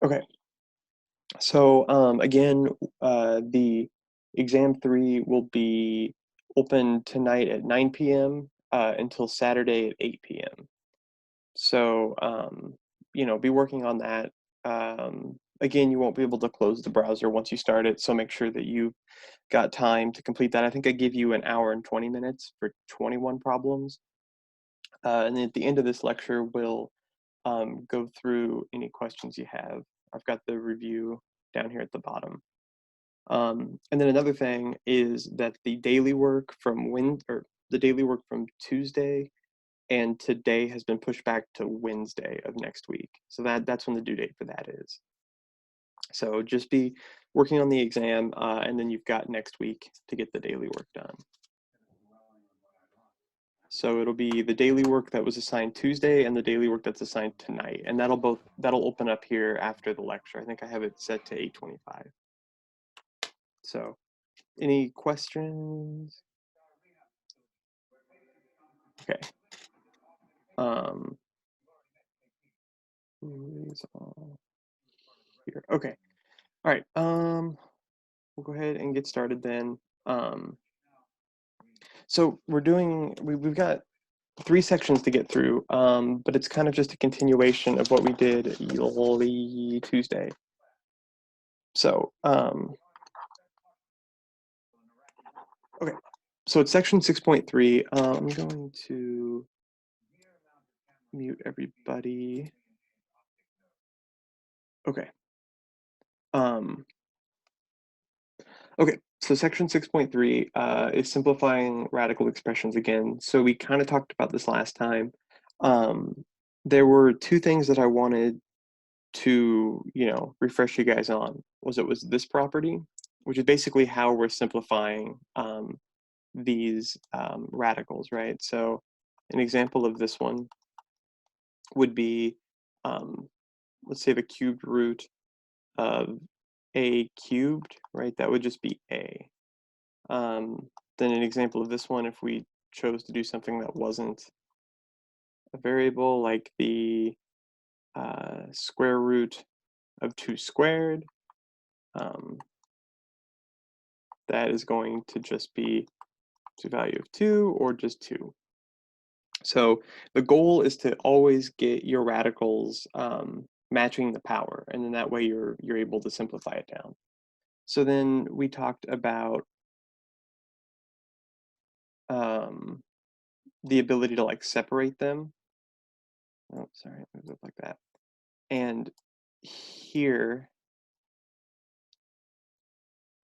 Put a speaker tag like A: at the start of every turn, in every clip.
A: Okay, so again, the exam 3 will be open tonight at 9 p.m. Until Saturday at 8 p.m. So, be working on that. Again, you won't be able to close the browser once you start it, so make sure that you've got time to complete that. I think I give you an hour and 20 minutes for 21 problems. And then at the end of this lecture, we'll go through any questions you have. I've got the review down here at the bottom. And then another thing is that the daily work from Tuesday and today has been pushed back to Wednesday of next week. So that's when the due date for that is. So just be working on the exam, and then you've got next week to get the daily work done. So it'll be the daily work that was assigned Tuesday and the daily work that's assigned tonight, and that'll open up here after the lecture. I think I have it set to 8:25. So, any questions? Okay. Um, who is all here? Okay. All right. We'll go ahead and get started then. So we've got 3 sections to get through, but it's kind of just a continuation of what we did Tuesday. So, okay, so it's section 6.3. I'm going to mute everybody. Okay. Okay, so section 6.3 is simplifying radical expressions again. So we kind of talked about this last time. There were 2 things that I wanted to, refresh you guys on. It was this property, which is basically how we're simplifying these radicals, right? So an example of this one would be, um, let's say the cubed root of a cubed, right? That would just be a. Then an example of this one, if we chose to do something that wasn't a variable, like the square root of 2 squared, um, that is going to just be the value of 2 or just 2. So the goal is to always get your radicals matching the power, and then that way you're able to simplify it down. So then we talked about um, the ability to like separate them. Oh, sorry, move it like that. And here,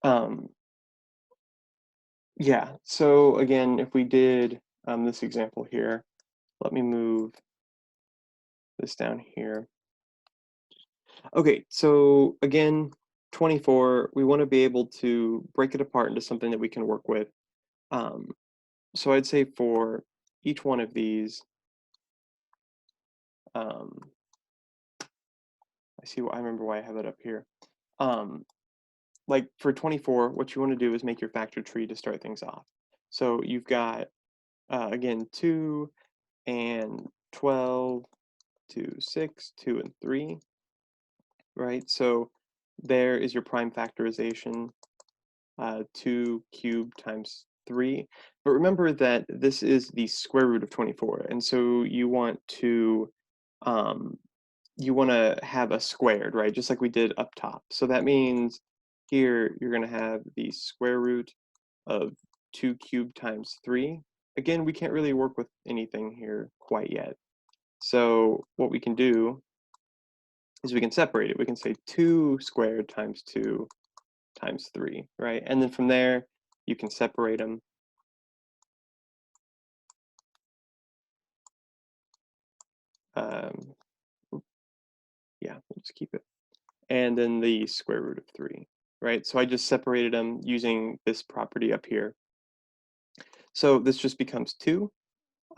A: um, yeah, so again, if we did this example here, let me move this down here. Okay, so again, 24, we want to be able to break it apart into something that we can work with. Um, so I'd say for each one of these, um, I remember why I have it up here. Um, like for 24, what you want to do is make your factor tree to start things off. So you've got, again, 2 and 12, 2, 6, 2, and 3, right? So there is your prime factorization, 2 cubed times 3. But remember that this is the square root of 24, and so um, you want to have a squared, right? Just like we did up top. So that means here you're going to have the square root of 2 cubed times 3. Again, we can't really work with anything here quite yet. So what we can do is we can separate it. We can say 2 squared times 2 times 3, right? And then from there, you can separate them. Um, yeah, we'll just keep it. And then the square root of 3, right? So I just separated them using this property up here. So this just becomes 2.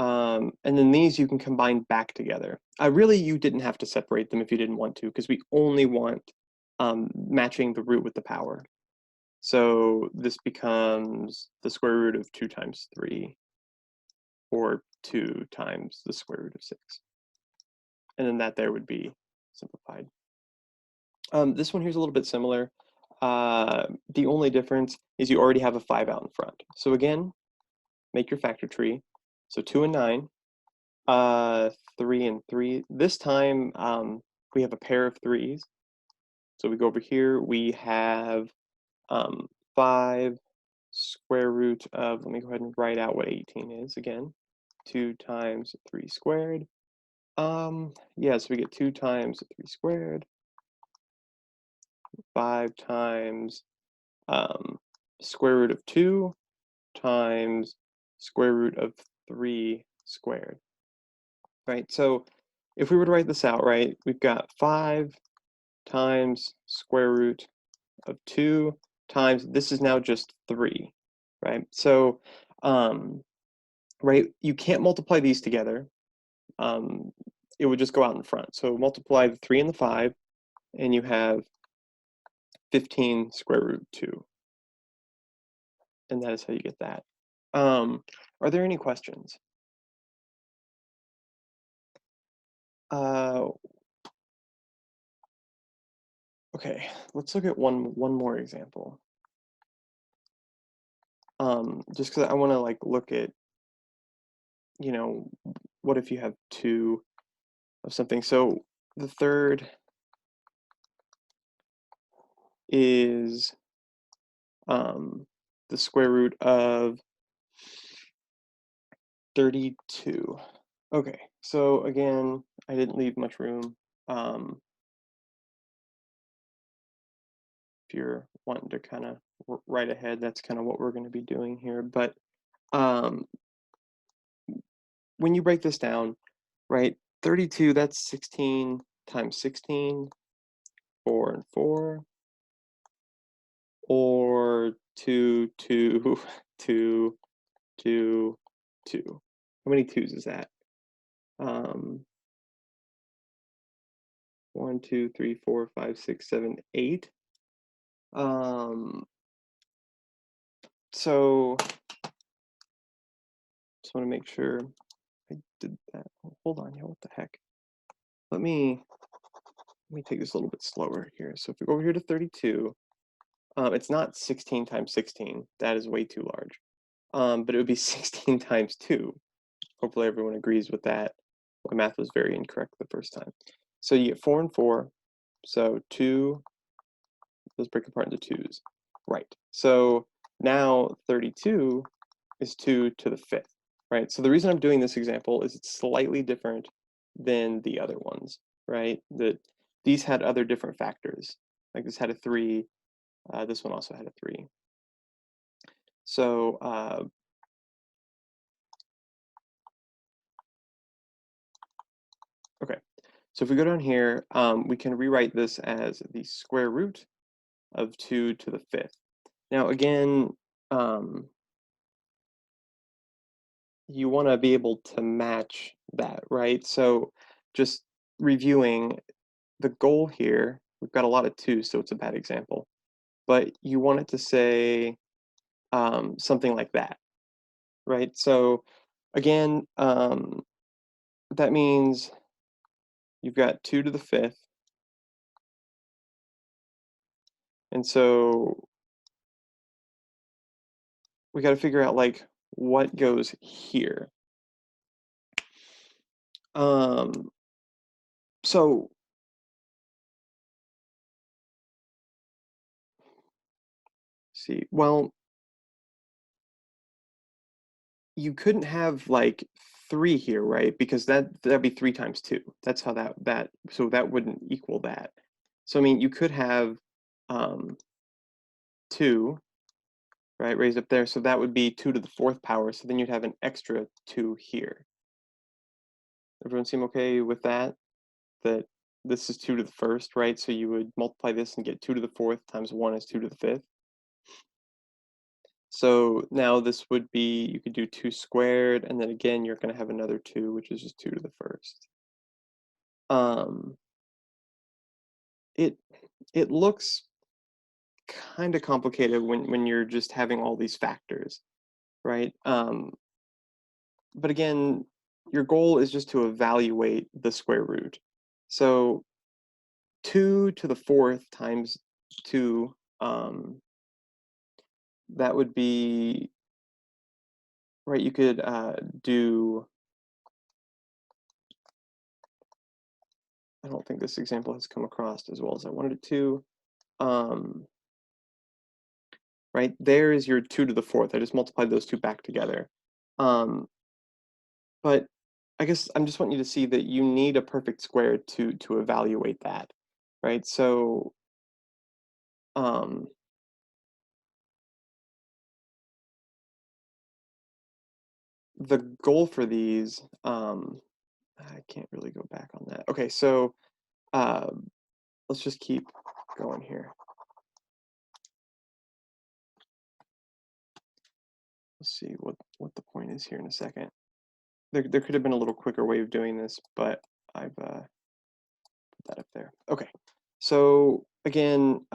A: And then these you can combine back together. Really, you didn't have to separate them if you didn't want to, because we only want matching the root with the power. So this becomes the square root of 2 times 3, or 2 times the square root of 6. And then that there would be simplified. This one here's a little bit similar. The only difference is you already have a 5 out in front. So again, make your factor tree. So 2 and 9, 3 and 3. This time we have a pair of 3s. So we go over here, we have 5 square root of, let me go ahead and write out what 18 is again. 2 times 3 squared. Yeah, so we get 2 times 3 squared. 5 times square root of 2 times square root of 3 squared, right? So if we were to write this out, right, we've got 5 times square root of 2 times, this is now just 3, right? So, right, you can't multiply these together. It would just go out in front. So multiply the 3 and the 5, and you have 15 square root 2. And that is how you get that. Are there any questions? Uh, okay, let's look at one more example. Just because I want to like look at, you know, what if you have 2 of something? So the third is the square root of 32. Okay, so again, I didn't leave much room. If you're wanting to kind of write ahead, that's kind of what we're going to be doing here. But um, when you break this down, right, 32, that's 16 times 16, 4 and 4, or 2, 2, 2, 2, 2. How many 2s is that? 1, 2, 3, 4, 5, 6, 7, 8. So just want to make sure I did that. Hold on, yeah, what the heck? Let me take this a little bit slower here. So if we go over here to 32, it's not 16 times 16. That is way too large. But it would be 16 times 2. Hopefully everyone agrees with that. My math was very incorrect the first time. So you get 4 and 4. So 2, let's break apart into 2s. Right. So now 32 is 2 to the 5th, right? So the reason I'm doing this example is it's slightly different than the other ones, right? That these had other different factors. Like this had a 3, this one also had a 3. So okay, so if we go down here, we can rewrite this as the square root of 2 to the 5th. Now again, you want to be able to match that, right? So just reviewing the goal here, we've got a lot of 2s, so it's a bad example. But you want it to say something like that, right? So again, that means you've got 2 to the 5th. And so we got to figure out like what goes here. So see, well, you couldn't have like 3 here, right? Because that'd be 3 times 2. That's how that so that wouldn't equal that. So I mean, you could have 2, right, raised up there. So that would be 2 to the 4th power. So then you'd have an extra 2 here. Everyone seem okay with that? That this is 2 to the 1st, right? So you would multiply this and get 2 to the 4th times 1 is 2 to the 5th. So now this would be, you could do 2 squared, and then again, you're going to have another 2, which is just 2 to the 1st. Um, it it looks kind of complicated when you're just having all these factors, right? But again, your goal is just to evaluate the square root. So 2 to the 4th times 2, that would be, right, you could do, I don't think this example has come across as well as I wanted it to. Um, right, there is your 2 to the 4th. I just multiplied those two back together. Um, but I guess I'm just wanting you to see that you need a perfect square to evaluate that, right? So um, the goal for these, I can't really go back on that. Okay, so let's just keep going here. Let's see what the point is here in a second. There could have been a little quicker way of doing this, but I've put that up there. Okay, so again,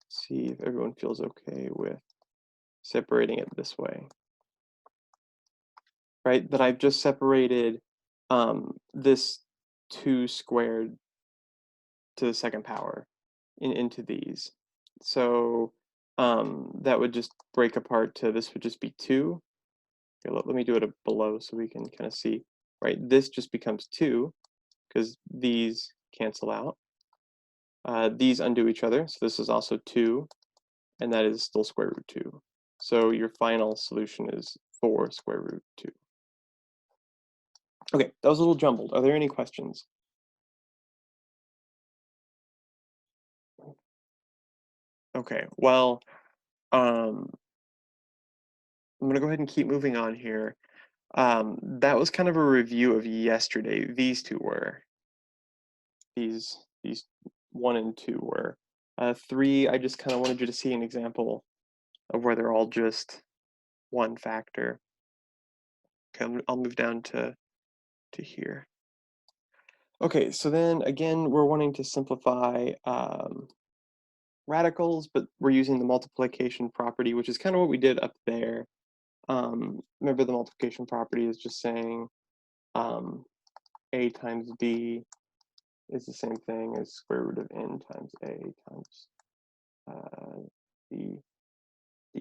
A: see if everyone feels okay with separating it this way, right? That I've just separated this 2 squared to the second power into these. So that would just break apart to, this would just be 2. Here, let me do it below so we can kind of see, right? This just becomes 2 because these cancel out. These undo each other, so this is also 2, and that is still square root 2. So your final solution is 4 square root 2. Okay, that was a little jumbled. Are there any questions? Okay, well, um, I'm gonna go ahead and keep moving on here. That was kind of a review of yesterday. These two were. These 1 and 2 were. 3, I just kind of wanted you to see an example of where they're all just one factor. Okay, I'll move down to here. Okay, so then again, we're wanting to simplify radicals, but we're using the multiplication property, which is kind of what we did up there. Remember, the multiplication property is just saying a times b is the same thing as square root of n times a times the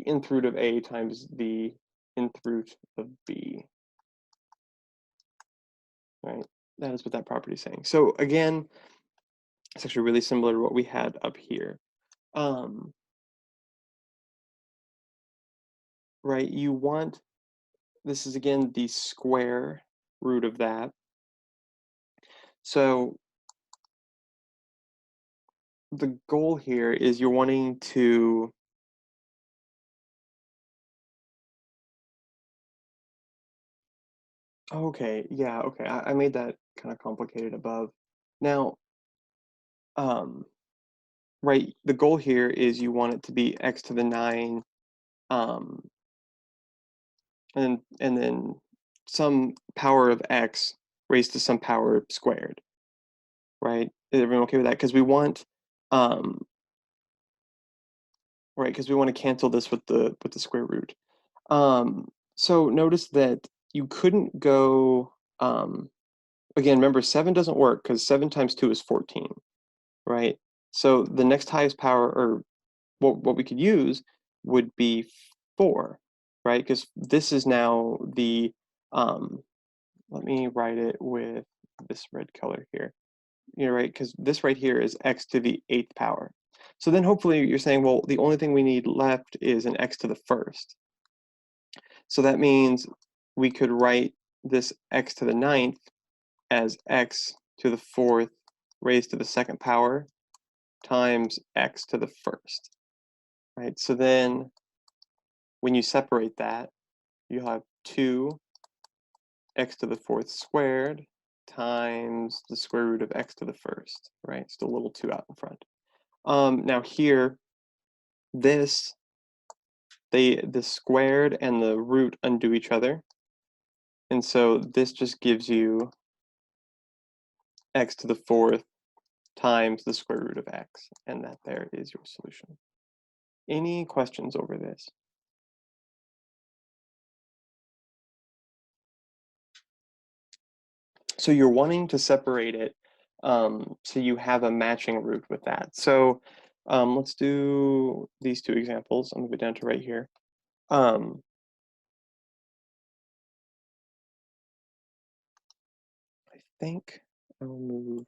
A: nth root of a times the nth root of b, right? That is what that property is saying. So again, it's actually really similar to what we had up here. Right, you want, this is again the square root of that. So the goal here is you're wanting to okay, yeah, okay. I made that kind of complicated above. Now, um, right, the goal here is you want it to be x to the 9, um, and then some power of x raised to some power squared, right? Is everyone okay with that? Because we want, um, right, because we want to cancel this with the square root. So notice that you couldn't go, again, remember 7 doesn't work because 7 times 2 is 14, right? So the next highest power, or what we could use would be 4, right? Because this is now the, let me write it with this red color here, right? Because this right here is x to the 8th power. So then hopefully you're saying, well, the only thing we need left is an x to the 1st. So that means we could write this x to the 9th as x to the 4th raised to the 2nd power times x to the 1st, right? So then when you separate that, you have 2 x to the 4th squared times the square root of x to the 1st, right? Still a little 2 out in front. Now here, this, the squared and the root undo each other. And so this just gives you x to the 4th times the square root of x, and that there is your solution. Any questions over this? So you're wanting to separate it so you have a matching root with that. So let's do these two examples. I'll move it down to right here. Um, I think I'll move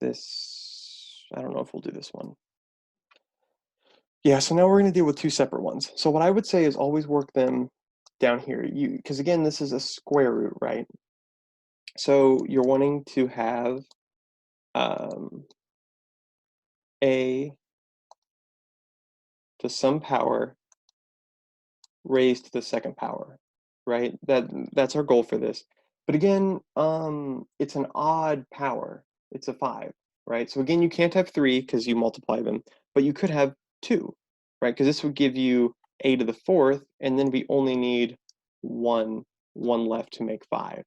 A: this. I don't know if we'll do this one. Yeah, so now we're going to deal with two separate ones. So what I would say is always work them down here. Because again, this is a square root, right? So you're wanting to have um, a to some power raised to the second power, right? That's our goal for this. But again, it's an odd power. It's a 5, right? So again, you can't have 3 because you multiply them, but you could have 2, right? Because this would give you a to the 4th, and then we only need one one left to make 5, right?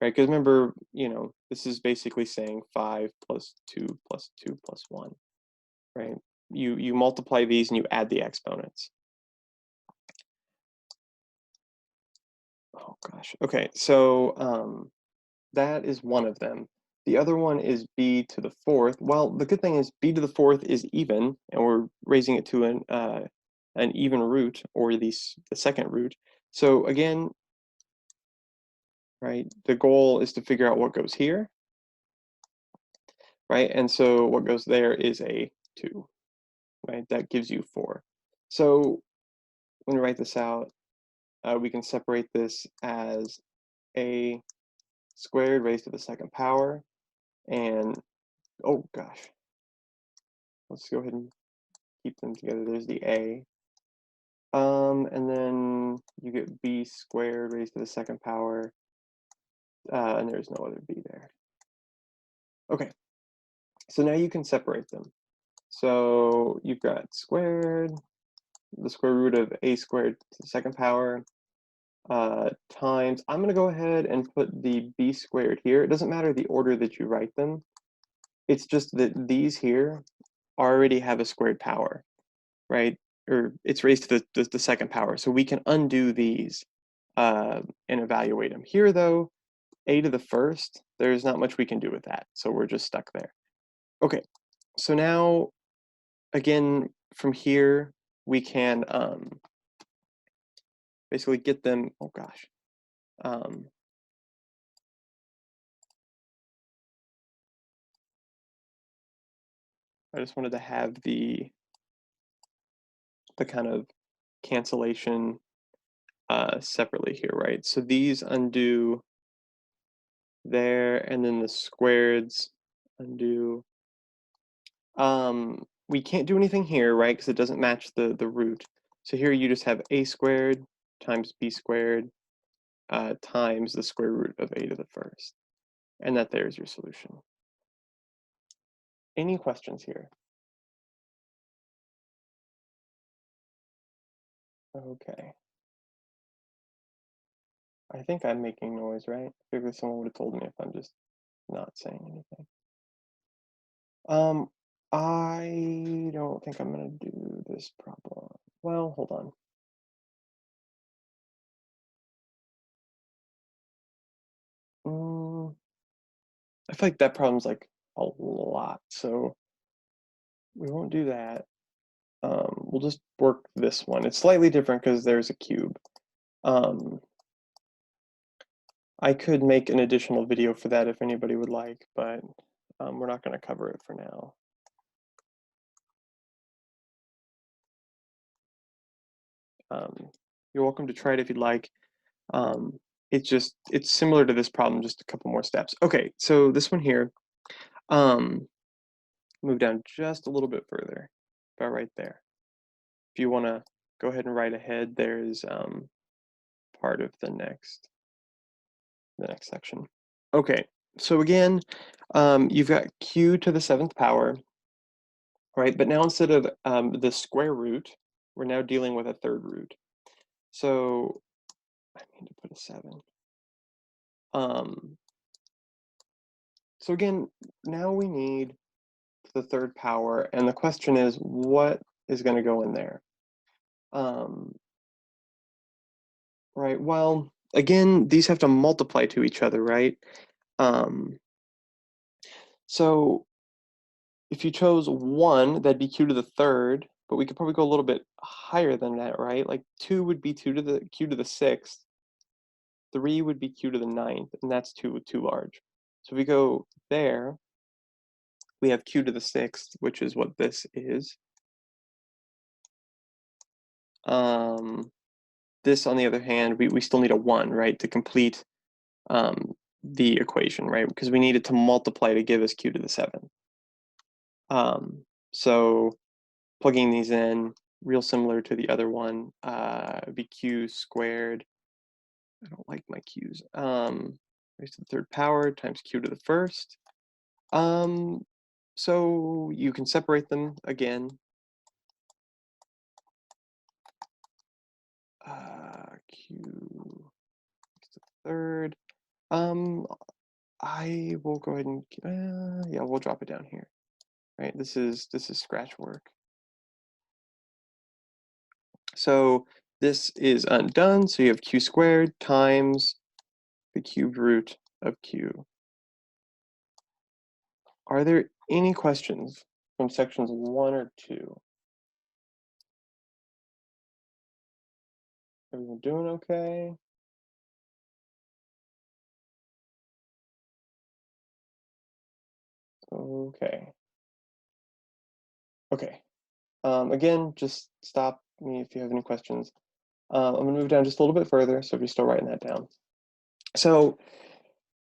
A: Because remember, this is basically saying 5 plus 2 plus 2 plus 1, right? You multiply these and you add the exponents. Oh gosh. Okay, so that is one of them. The other one is b to the 4th. Well, the good thing is b to the 4th is even, and we're raising it to an even root, or the second root. So again, right, the goal is to figure out what goes here, right? And so what goes there is a 2, right? That gives you 4. So when we write this out, we can separate this as a squared raised to the second power, and oh gosh, let's go ahead and keep them together. There's the a, and then you get b squared raised to the second power, and there's no other b there. Okay, so now you can separate them. So you've got squared, the square root of a squared to the second power, times, I'm going to go ahead and put the b squared here. It doesn't matter the order that you write them. It's just that these here already have a squared power, right? Or it's raised to the second power. So we can undo these and evaluate them. Here, though, a to the first, there's not much we can do with that. So we're just stuck there. Okay, so now, again, from here, we can basically get them, oh gosh. I just wanted to have the kind of cancellation separately here, right? So these undo there, and then the squareds undo. We can't do anything here, right? Because it doesn't match the root. So here you just have a squared times b squared times the square root of a to the first. And that there's your solution. Any questions here? Okay. I think I'm making noise, right? I figured someone would have told me if I'm just not saying anything. Um, I don't think I'm gonna do this problem. Well, hold on. I feel like that problem's like a lot, so we won't do that. We'll just work this one. It's slightly different because there's a cube. I could make an additional video for that if anybody would like, but we're not going to cover it for now. You're welcome to try it if you'd like. It's similar to this problem, just a couple more steps. Okay, so this one here, move down just a little bit further, about right there. If you want to go ahead and write ahead, there's part of the next section. Okay, so again, you've got q to the 7th power, right? But now instead of the square root, we're now dealing with a third root. So I need to put a 7. So again, now we need the third power, and the question is, what is going to go in there? Right, well, again, these have to multiply to each other, right? Um, so if you chose 1, that'd be q to the third, but we could probably go a little bit higher than that, right? Like 2 would be q to the sixth, 3 would be q to the ninth, and that's too large. So if we go there, we have q to the sixth, which is what this is. Um, this, on the other hand, we still need a 1, right, to complete the equation, right? Because we need it to multiply to give us q to the seventh. So plugging these in, real similar to the other one, it'd be q squared. I don't like my q's. Raised to the third power times q to the first. So you can separate them again. Q to the third. I will go ahead and yeah, we'll drop it down here. Right, this is scratch work. So this is undone. So you have q squared times the cubed root of q. Are there any questions from sections 1 or 2? Everyone doing okay? Okay. Okay. Again, just stop me if you have any questions. I'm gonna move down just a little bit further, so if you're still writing that down. So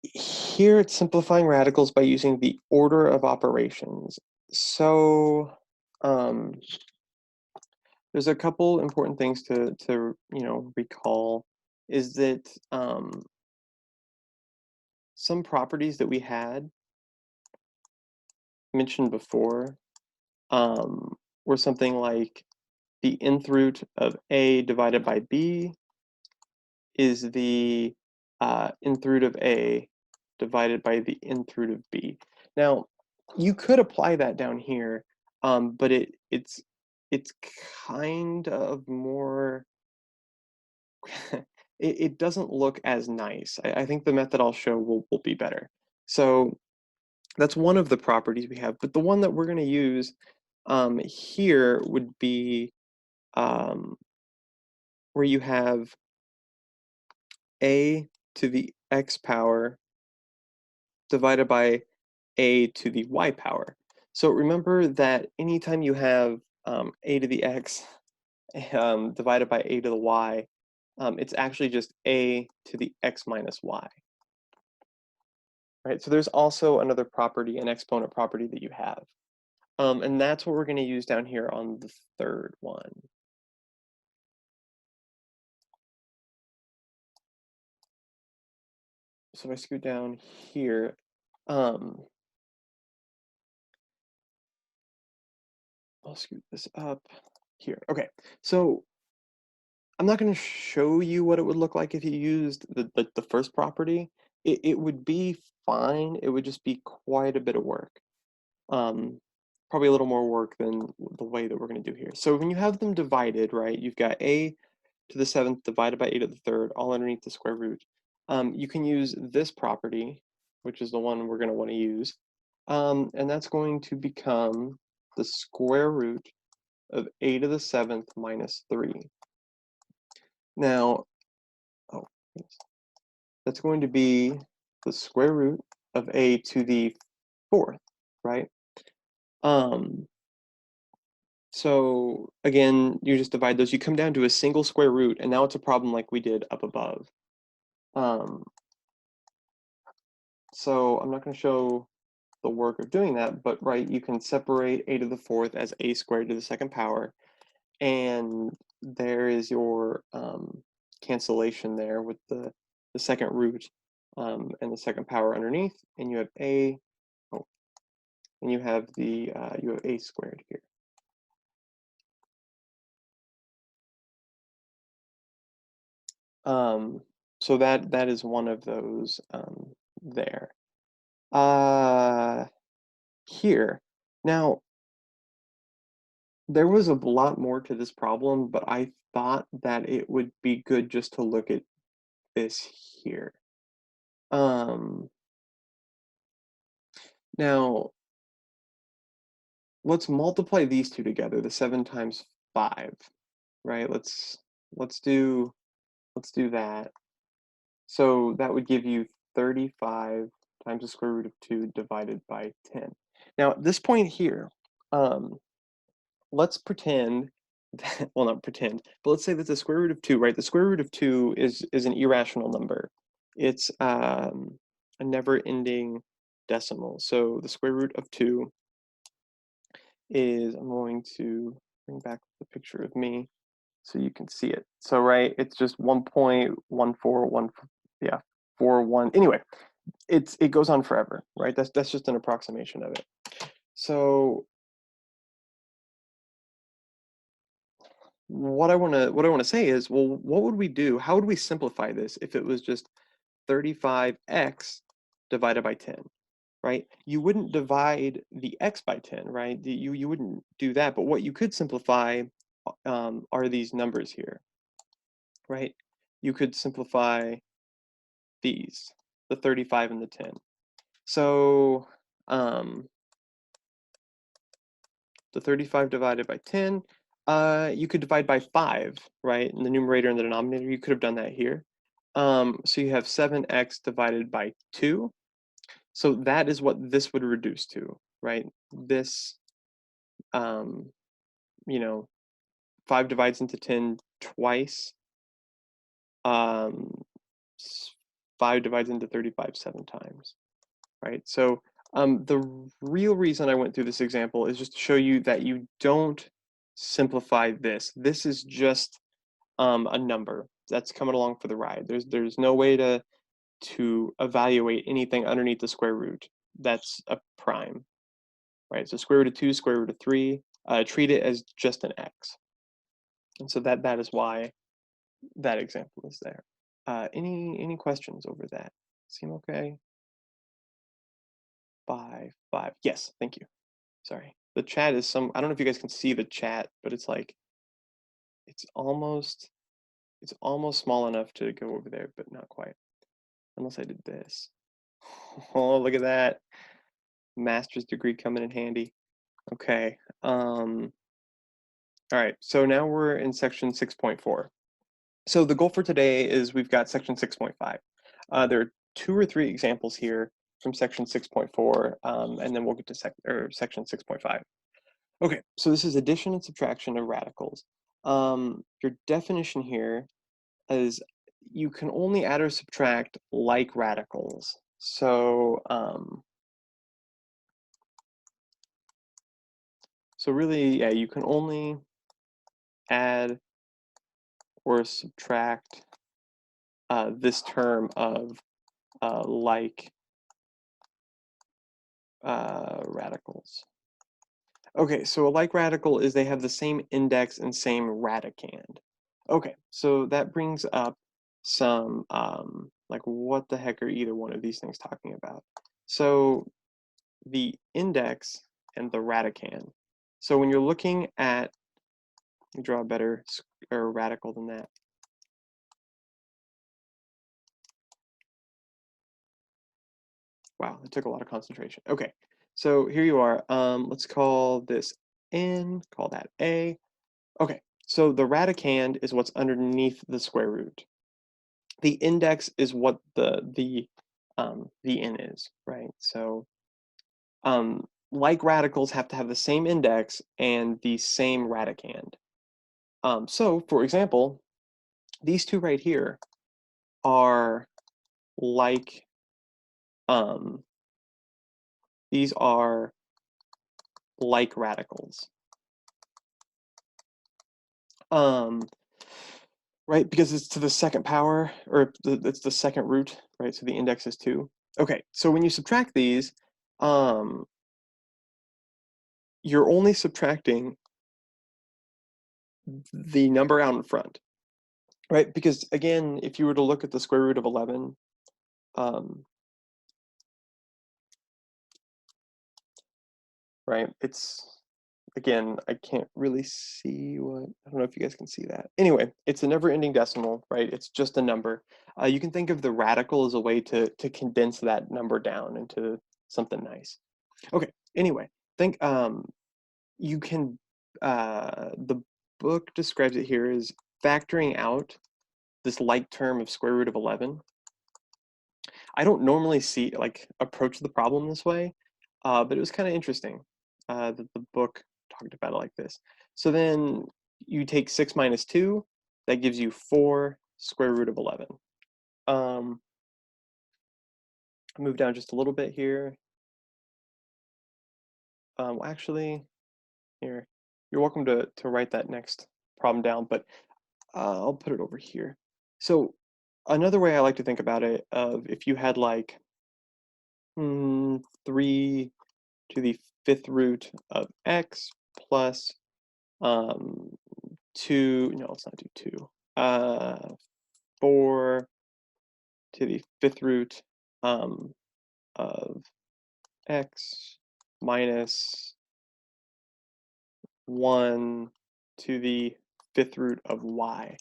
A: here it's simplifying radicals by using the order of operations. So um, there's a couple important things to recall. Is that some properties that we had mentioned before were something like the nth root of a divided by b is the nth root of a divided by the nth root of b. Now, you could apply that down here, but it's kind of more it doesn't look as nice. I think the method I'll show will be better. So that's one of the properties we have, but the one that we're going to use here would be um, where you have a to the x power divided by a to the y power. So remember that anytime you have a to the x divided by a to the y, it's actually just a to the x minus y. Right? So there's also another property, an exponent property that you have. And that's what we're going to use down here on the third one. So if I scoot down here, I'll scoot this up here. Okay, so I'm not going to show you what it would look like if you used the first property. It would be fine. It would just be quite a bit of work. Probably a little more work than the way that we're going to do here. So when you have them divided, right, you've got a to the seventh divided by a to the third, all underneath the square root. You can use this property, which is the one we're going to want to use, and that's going to become the square root of a to the seventh minus 3. Now, oh, yes, that's going to be the square root of a to the fourth, right? So again, you just divide those. You come down to a single square root, and now it's a problem like we did up above. Um, so I'm not going to show the work of doing that, but right, you can separate a to the fourth as a squared to the second power, and there is your cancellation there with the second root and the second power underneath, and you have a, oh, and you have the you have a squared here. So that is one of those there. Uh, here. Now, there was a lot more to this problem, but I thought that it would be good just to look at this here. Now let's multiply these two together, the 7 times 5, right? Let's do let's do that. So that would give you 35 times the square root of 2 divided by 10. Now at this point here, um, let's pretend that, well, not pretend, but let's say that the square root of 2, right? The square root of 2 is an irrational number. It's a never-ending decimal. So the square root of 2 is, I'm going to bring back the picture of me so you can see it. So, right, it's just 1.141, yeah, 41. Anyway, it goes on forever, right? That's just an approximation of it. So what I want to say is, well, what would we do? How would we simplify this if it was just 35x divided by 10, right? You wouldn't divide the x by 10, right? You wouldn't do that. But what you could simplify are these numbers here, right? You could simplify these, the 35 and the 10. So the 35 divided by 10, you could divide by 5, right? In the numerator and the denominator, you could have done that here. So you have 7x divided by 2. So that is what this would reduce to, right? This, um, you know, 5 divides into 10 twice. 5 divides into 35 7 times, right? So the real reason I went through this example is just to show you that you don't simplify this. This is just a number that's coming along for the ride. There's no way to evaluate anything underneath the square root that's a prime, right? So square root of 2, square root of 3, treat it as just an x. And so that is why that example is there. Any questions over that? Seem okay? 5, 5. Yes, thank you. Sorry. The chat is I don't know if you guys can see the chat, but it's like it's almost small enough to go over there, but not quite. Unless I did this. Oh, look at that. Master's degree coming in handy. Okay. All right, so now we're in section 6.4. So the goal for today is we've got section 6.5. There are 2 or 3 examples here from section 6.4, and then we'll get to section 6.5. Okay, so this is addition and subtraction of radicals. Your definition here is you can only add or subtract like radicals. So, so really, yeah, you can only add or subtract this term of like radicals. Okay, so a like radical is they have the same index and same radicand. Okay, so that brings up some, like what the heck are either one of these things talking about? So the index and the radicand. So when you're looking at, let me draw a better or radical than that. Wow, it took a lot of concentration. Okay, so here you are. Let's call this N, call that A. Okay, so the radicand is what's underneath the square root. The index is what the N is, right? So like radicals have to have the same index and the same radicand. So for example, these two right here are like, these are like radicals. Right, because it's to the second power, or it's the second root, right? So the index is 2. Okay, so when you subtract these, you're only subtracting the number out in front, right? Because again, if you were to look at the square root of 11, right, again, I can't really see what, I don't know if you guys can see that. Anyway, it's a never-ending decimal, right? It's just a number. You can think of the radical as a way to condense that number down into something nice. Okay, anyway, think you can, the book describes it here as factoring out this like term of square root of 11. I don't normally see like approach the problem this way, but it was kind of interesting that the book talked about it like this. So then you take 6 minus 2, that gives you 4 square root of 11. Move down just a little bit here. Actually, here, you're welcome to write that next problem down, but I'll put it over here. So another way I like to think about it, of if you had like 3 to the 5th root of x plus 2, no, let's not do 2, 4 to the 5th root of x minus 1 to the 5th root of y.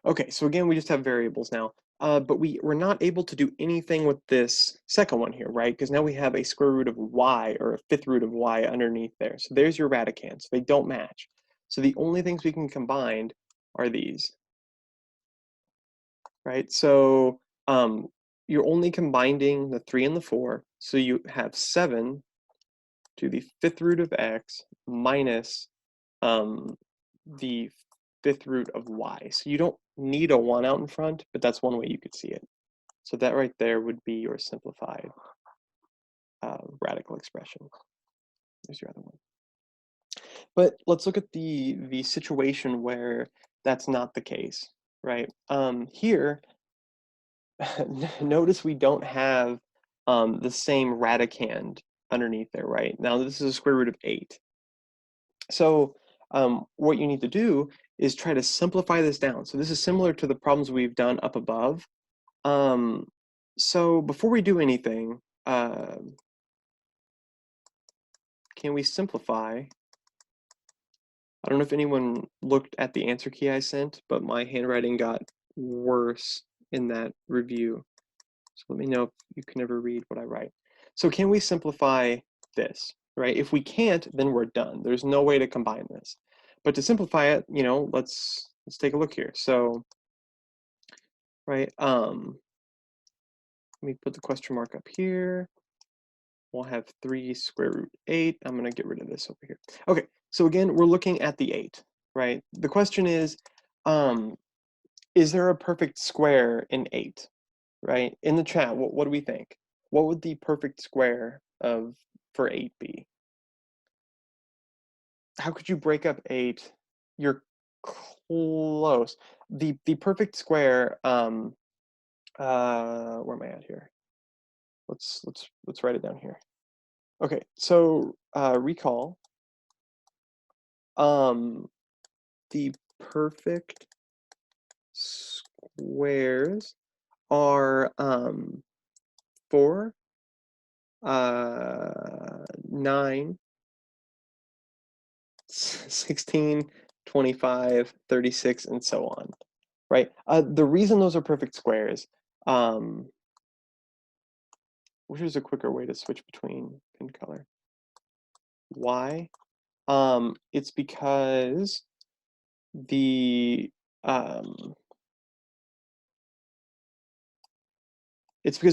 A: Okay, so again, we just have variables now. But we're not able to do anything with this second one here, right? Because now we have a square root of y, or a 5th root of y underneath there. So there's your radicands. They don't match. So the only things we can combine are these, right? So you're only combining the 3 and the 4. So you have 7 to the 5th root of x minus the 5th root of y. So you don't need a 1 out in front, but that's one way you could see it. So that right there would be your simplified radical expression. There's your other one. But let's look at the situation where that's not the case, right? Here, notice we don't have the same radicand underneath there, right? Now this is a square root of 8. So what you need to do is try to simplify this down. So this is similar to the problems we've done up above. So before we do anything, can we simplify? I don't know if anyone looked at the answer key I sent, but my handwriting got worse in that review. So let me know if you can ever read what I write. So can we simplify this, right? If we can't, then we're done. There's no way to combine this. But to simplify it, you know, let's take a look here. So, right, let me put the question mark up here. We'll have 3 square root 8. I'm going to get rid of this over here. Okay, so again, we're looking at the 8, right? The question is there a perfect square in 8, right? In the chat, what do we think? What would the perfect square for 8 be? How could you break up 8? You're close. The perfect square, where am I at here? Let's write it down here. Okay, so recall, the perfect squares are 4, 9, 16, 25, 36, and so on, right? The reason those are perfect squares, which is a quicker way to switch between pin color. Why? It's because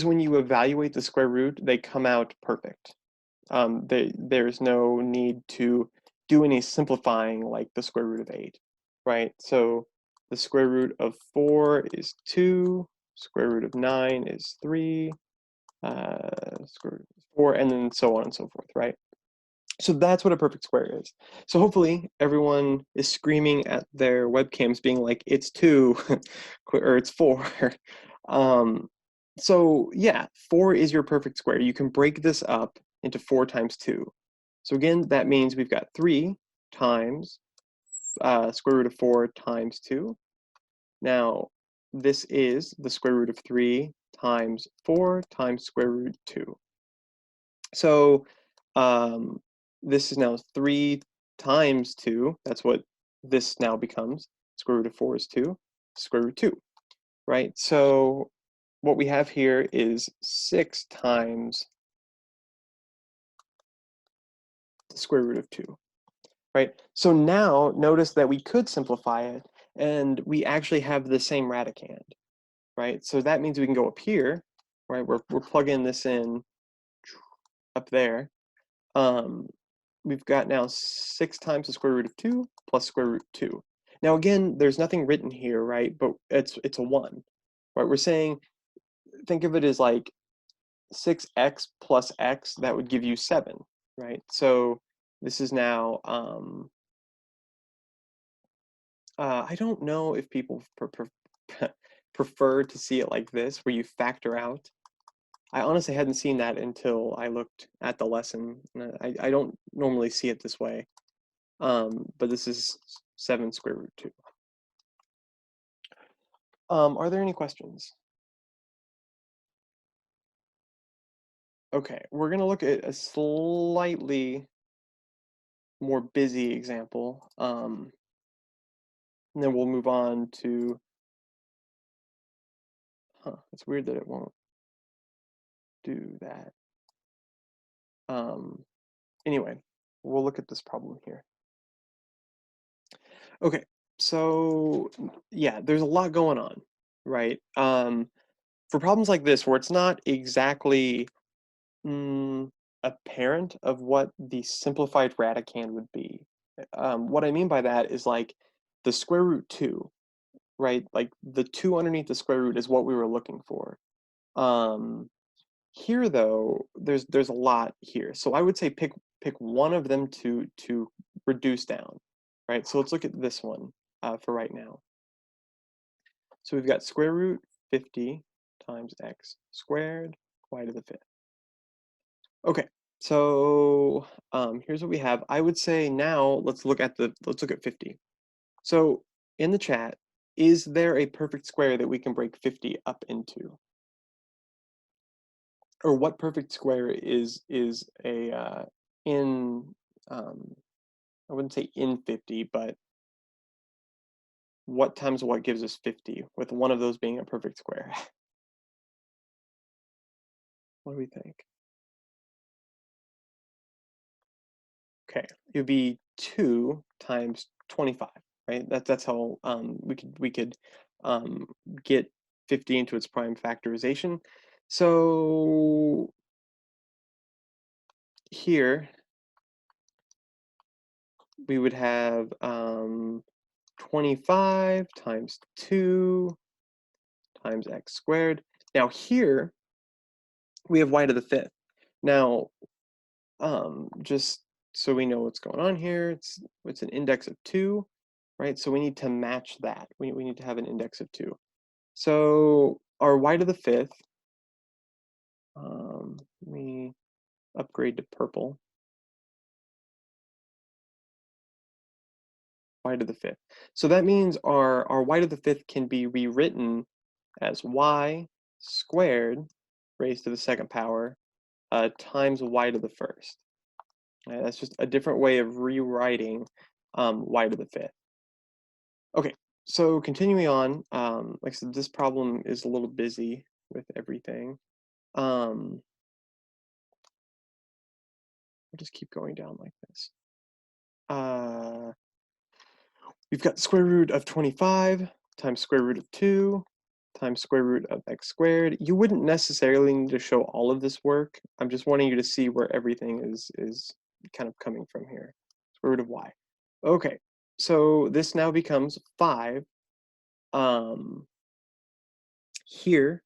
A: when you evaluate the square root, they come out perfect. There's no need to do any simplifying like the square root of 8, right? So the square root of 4 is 2, square root of 9 is 3, square root of 4, and then so on and so forth, right? So that's what a perfect square is. So hopefully everyone is screaming at their webcams being like, it's 2 or it's 4. So yeah, 4 is your perfect square. You can break this up into 4 times 2. So again, that means we've got 3 times square root of 4 times 2. Now, this is the square root of 3 times 4 times square root 2. So this is now 3 times 2, that's what this now becomes. Square root of 4 is 2, square root 2, right? So what we have here is 6 times the square root of 2, right? So now notice that we could simplify it, and we actually have the same radicand, right? So that means we can go up here, right? We're plugging this in up there. Um, we've got now 6 times the square root of 2 plus square root 2. Now again, there's nothing written here, right? But it's a 1, right? We're saying, think of it as like 6x plus x, that would give you 7, right? So this is now, I don't know if people prefer to see it like this, where you factor out. I honestly hadn't seen that until I looked at the lesson. I don't normally see it this way, but this is 7 square root 2. Are there any questions? Okay, we're going to look at a slightly more busy example, and then we'll move on to, it's weird that it won't do that. Anyway, we'll look at this problem here. Okay, so yeah, there's a lot going on, right? For problems like this, where it's not exactly apparent of what the simplified radicand would be. What I mean by that is like the square root 2, right? Like the 2 underneath the square root is what we were looking for. Um, Here though, there's a lot here. So I would say pick one of them to reduce down, right? So let's look at this one for right now. So we've got square root 50 times x squared y to the 5th. Okay, so here's what we have. I would say now let's look at 50. So in the chat, is there a perfect square that we can break 50 up into? Or what perfect square is a in I wouldn't say in 50, but what times what gives us 50, with one of those being a perfect square? What do we think? Okay, it would be 2 times 25, right? That's how we could um, get 50 into its prime factorization. So here we would have 25 times 2 times x squared. Now here we have y to the 5th. Now, just so we know what's going on here, it's an index of 2, right? So we need to match that. We need to have an index of 2. So our y to the 5th, let me upgrade to purple. Y to the 5th. So that means our y to the 5th can be rewritten as y squared raised to the 2nd power times y to the 1st. Right? That's just a different way of rewriting y to the 5th. Okay, so continuing on, like I said, this problem is a little busy with everything. We'll just keep going down like this. We've got square root of 25 times square root of 2 times square root of x squared. You wouldn't necessarily need to show all of this work. I'm just wanting you to see where everything is kind of coming from here. Square root of y. Okay, so this now becomes 5. Here,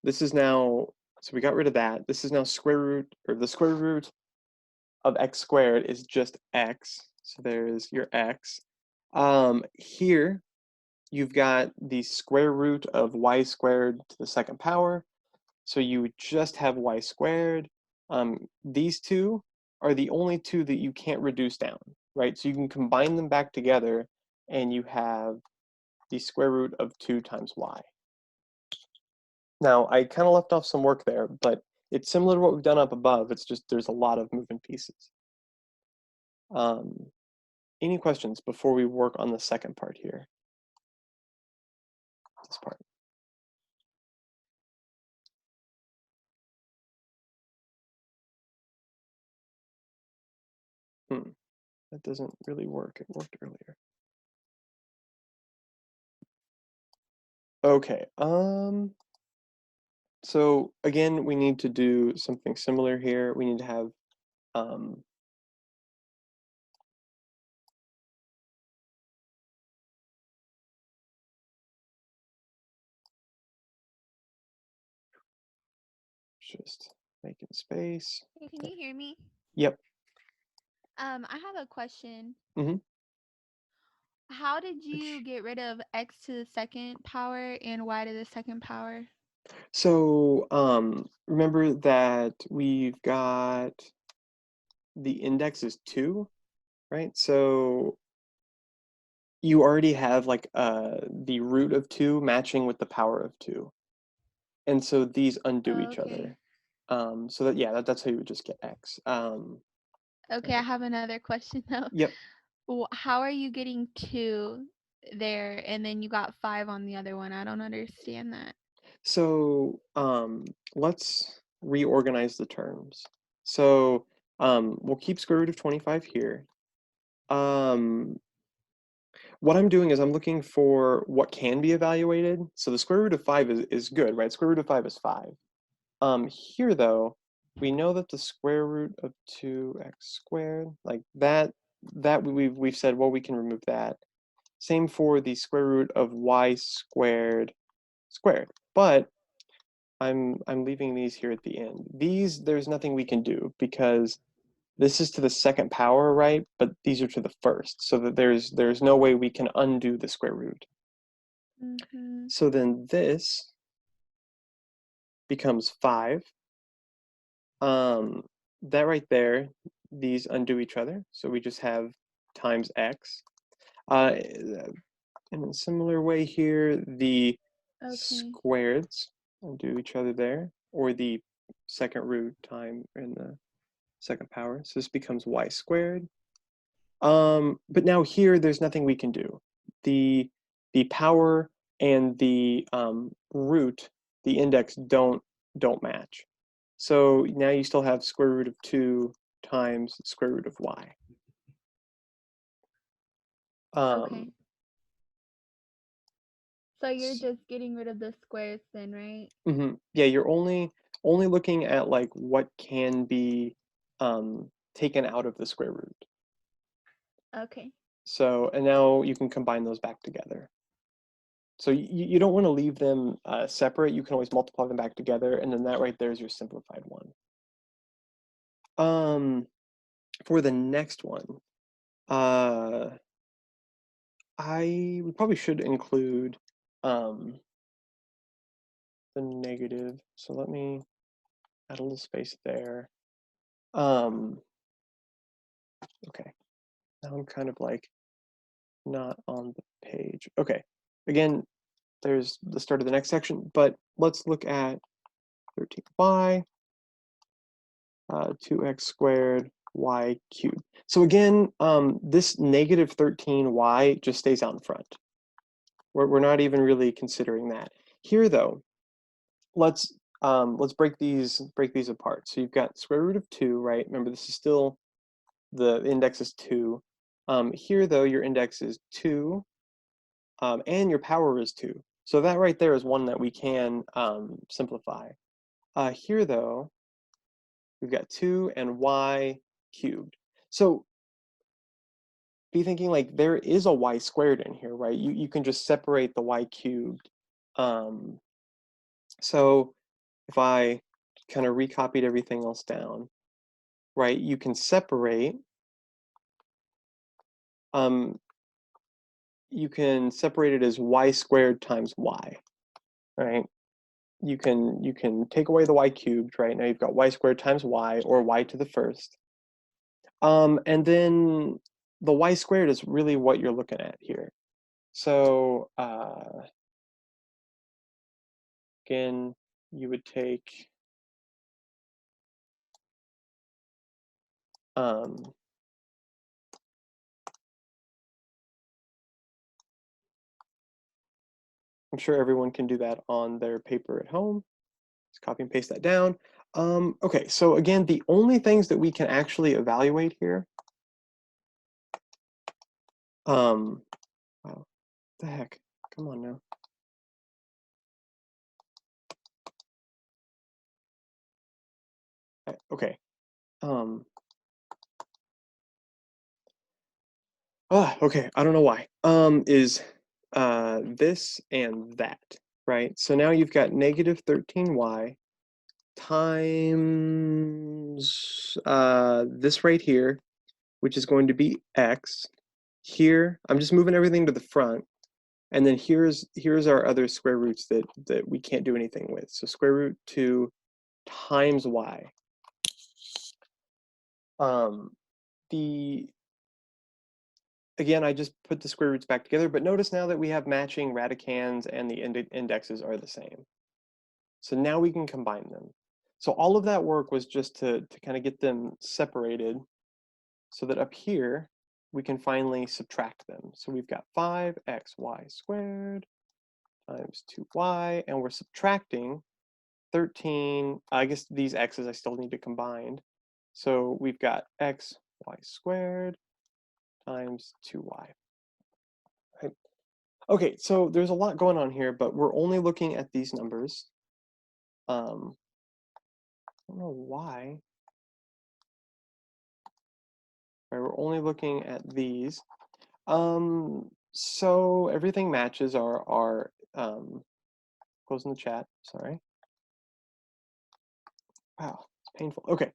A: this is now, so we got rid of that. This is now square root, or the square root of x squared is just x. So there's your x. Here, you've got the square root of y squared to the 2nd power. So you would just have y squared. These two are the only two that you can't reduce down, right? So you can combine them back together and you have the square root of 2 times y. Now, I kind of left off some work there, but it's similar to what we've done up above. It's just there's a lot of moving pieces. Um, any questions before we work on the second part here? This part. That doesn't really work. It worked earlier. Okay. So again, we need to do something similar here. We need to have um, just making space.
B: Hey, can you hear me?
A: Yep.
B: I have a question.
A: hmm
B: How did you get rid of x to the second power and y to the second power?
A: So remember that we've got the index is 2, right? So you already have like the root of 2 matching with the power of 2. And so these undo
B: Oh,
A: each
B: okay.
A: other. So that yeah, that's how you would just get x.
B: Okay, I have another question though.
A: Yep.
B: How are you getting 2 there and then you got 5 on the other one? I don't understand that.
A: So let's reorganize the terms. So we'll keep square root of 25 here. Um, what I'm doing is I'm looking for what can be evaluated. So the square root of 5 is good, right? Square root of 5 is 5. Here though, we know that the square root of 2x squared, like that we've said, well, we can remove that. Same for the square root of y squared squared. But I'm leaving these here at the end. These, there's nothing we can do because this is to the second power, right? But these are to the first, so that there's no way we can undo the square root.
B: Mm-hmm.
A: So then this becomes 5. Um, that right there, these undo each other. So we just have times x. In a similar way here, the
B: Okay.
A: squareds undo each other there, or the second root time in the second power. So this becomes y squared. But now here, there's nothing we can do. The the power and the root, the index don't match. So now you still have square root of 2 times square root of y.
B: Okay.
A: Um,
B: So you're just getting rid of the squares then, right?
A: yeah, you're only looking at like what can be taken out of the square root.
B: Okay.
A: So, and now you can combine those back together. So you don't want to leave them separate. You can always multiply them back together, and then that right there is your simplified one. Um, for the next one, uh, we probably should include um, the negative. So let me add a little space there. Um, okay, now I'm kind of like not on the page. Okay, again, there's the start of the next section, but let's look at 13y, 2x squared, y cubed. So again, this negative 13y just stays out in front. We're not even really considering that. Here though, let's break these apart. So you've got square root of 2, right? Remember, this is still, the index is 2. Here though, your index is 2, and your power is 2. So that right there is one that we can simplify. Here though, we've got 2 and y cubed. So be thinking like there is a y squared in here, right? You can just separate the y cubed. Um, so if I kind of recopied everything else down, right, you can separate, um, it as y squared times y, right? You can take away the y cubed, right? Now you've got y squared times y, or y to the first. And then the y squared is really what you're looking at here. So again, you would take um, I'm sure everyone can do that on their paper at home. Just copy and paste that down. Okay, so again, the only things that we can actually evaluate here, wow, what the heck, come on now. Okay, okay, I don't know why. Is this and that, right? So now you've got negative 13y times this right here, which is going to be x. Here, I'm just moving everything to the front, and then here's our other square roots that we can't do anything with. So square root 2 times y. Um, the Again, I just put the square roots back together, but notice now that we have matching radicands and the indexes are the same. So now we can combine them. So all of that work was just to kind of get them separated so that up here, we can finally subtract them. So we've got 5xy squared times 2y, and we're subtracting 13, I guess these x's I still need to combine. So we've got xy squared times 2y. Right? Okay, so there's a lot going on here, but we're only looking at these numbers. I don't know why. Right, we're only looking at these. So everything matches our closing the chat, sorry. Wow, it's painful. Okay.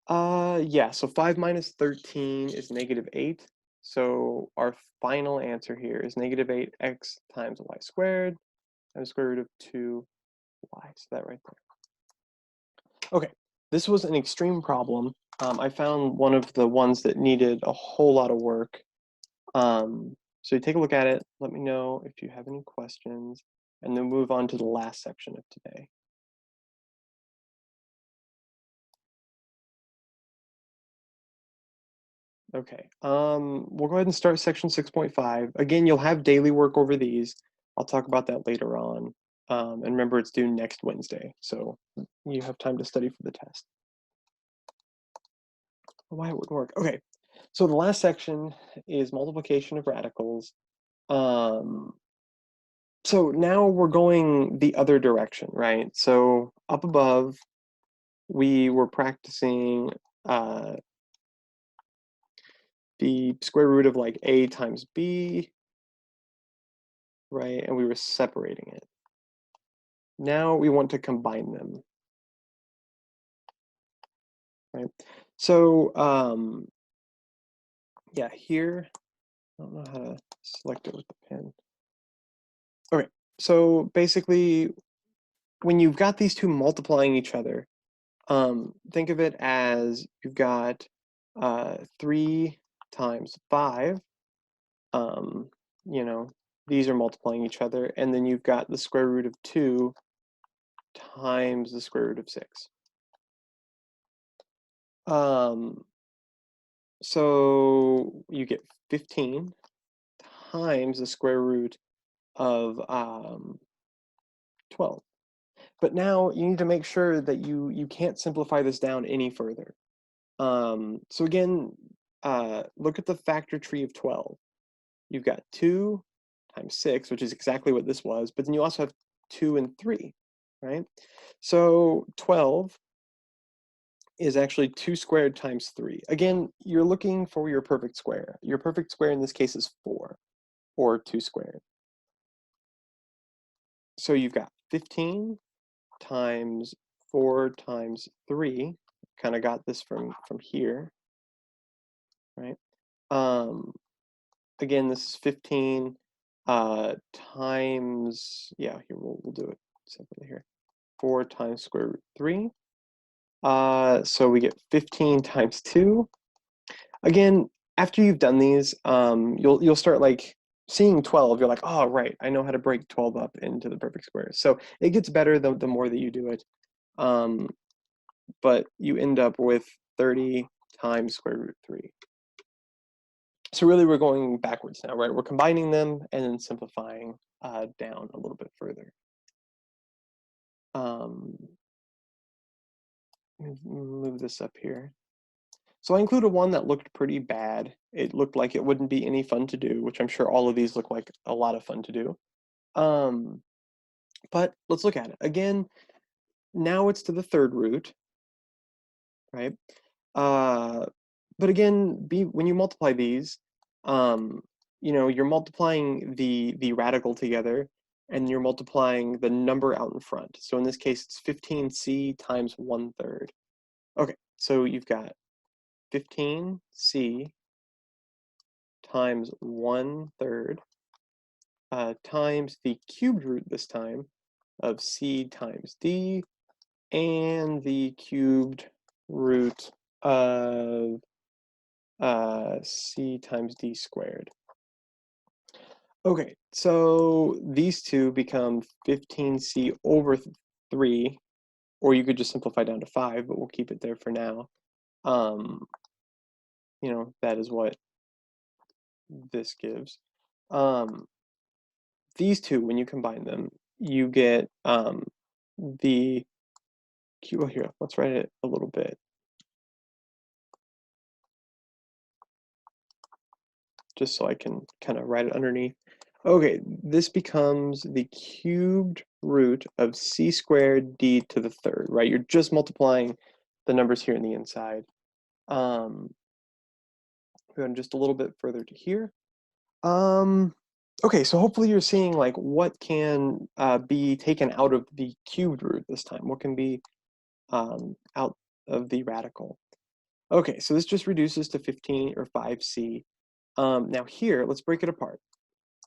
A: Yeah, so 5 minus 13 is negative 8. So our final answer here is negative 8x times y squared times square root of 2y. So that right there. Okay, this was an extreme problem. I found one of the ones that needed a whole lot of work. So you take a look at it, let me know if you have any questions, and then move on to the last section of today. Okay, we'll go ahead and start section 6.5. Again, you'll have daily work over these. I'll talk about that later on. And remember, it's due next Wednesday, so you have time to study for the test. Why it wouldn't work? Okay, so the last section is multiplication of radicals. So now we're going the other direction, right? So up above, we were practicing the square root of like a times b, right? And we were separating it. Now we want to combine them, right? So yeah, here, I don't know how to select it with the pen. Okay, so basically, when you've got these two multiplying each other, think of it as you've got 3 times 5, you know, these are multiplying each other, and then you've got the square root of 2 times the square root of 6. So you get 15 times the square root of 12. But now you need to make sure that you can't simplify this down any further. So again, look at the factor tree of 12. You've got 2 times 6, which is exactly what this was, but then you also have 2 and 3, right? So 12 is actually 2 squared times 3. Again, you're looking for your perfect square. Your perfect square in this case is 4, or 2 squared. So you've got 15 times 4 times 3. Kind of got this from here, right? Again, this is 15 times, yeah, here we'll do it separately here. 4 times square root 3. So we get 15 times 2. Again, after you've done these, you'll start like seeing 12. You're like, oh, right, I know how to break 12 up into the perfect squares. So it gets better the more that you do it. But you end up with 30 times square root 3. So really we're going backwards now, right? We're combining them and then simplifying down a little bit further. Um, move this up here. So I included one that looked pretty bad. It looked like it wouldn't be any fun to do, which I'm sure all of these look like a lot of fun to do. Um, but let's look at it. Again, now it's to the third root, right? Uh, but again, when you multiply these, um, you're multiplying the radical together, and you're multiplying the number out in front. So in this case, it's 15c times 1/3. Okay, so you've got 15c times 1/3 times the cubed root this time of c times d, and the cubed root of c times d squared. Okay, so these two become 15c over 3, or you could just simplify down to 5, but we'll keep it there for now. Um, that is what this gives. These two, when you combine them, you get the cube. Oh, here, let's write it a little bit, just so I can kind of write it underneath. Okay, this becomes the cubed root of c squared d to the third, right? You're just multiplying the numbers here in the inside. Going just a little bit further to here. Okay, so hopefully you're seeing like what can be taken out of the cubed root this time. What can be out of the radical. Okay, so this just reduces to 15 or 5c. Now here, let's break it apart,